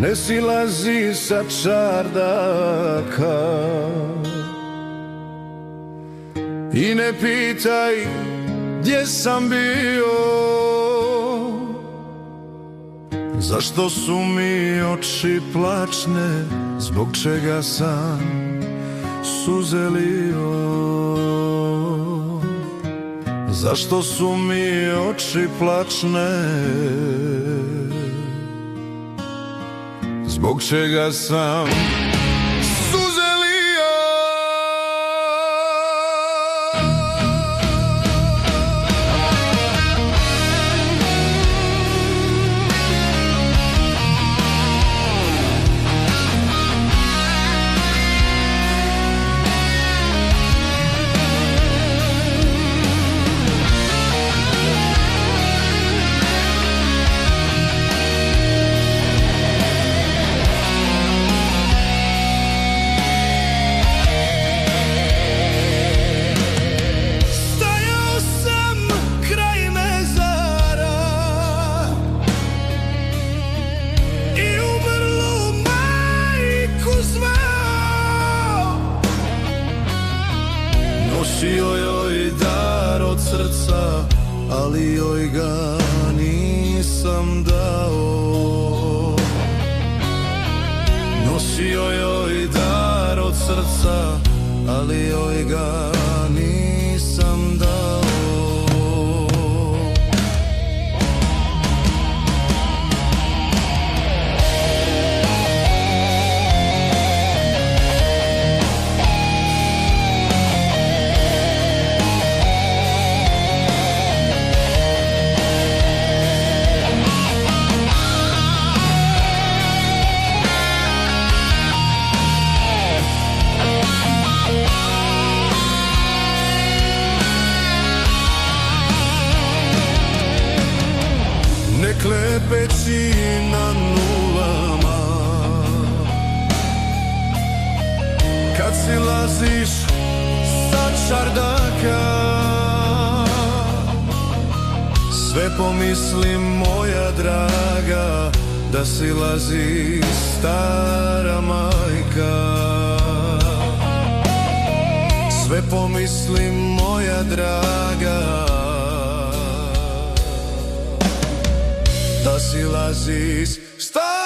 Ne silazi sa čardaka i ne pitaj gdje sam bio. Zašto su mi oči plačne, zbog čega sam suze lio? Zašto su mi oči plačne, zbog čega sam suze lio? Nosio joj dar od srca, ali joj ga nisam dao. Nosio joj dar od srca, ali joj ga nisam dao. Ne klepeći na nulama, kad silaziš sa čardaka, sve pomislim moja draga, da silazi stara majka. Sve pomislim moja draga, da silazi stara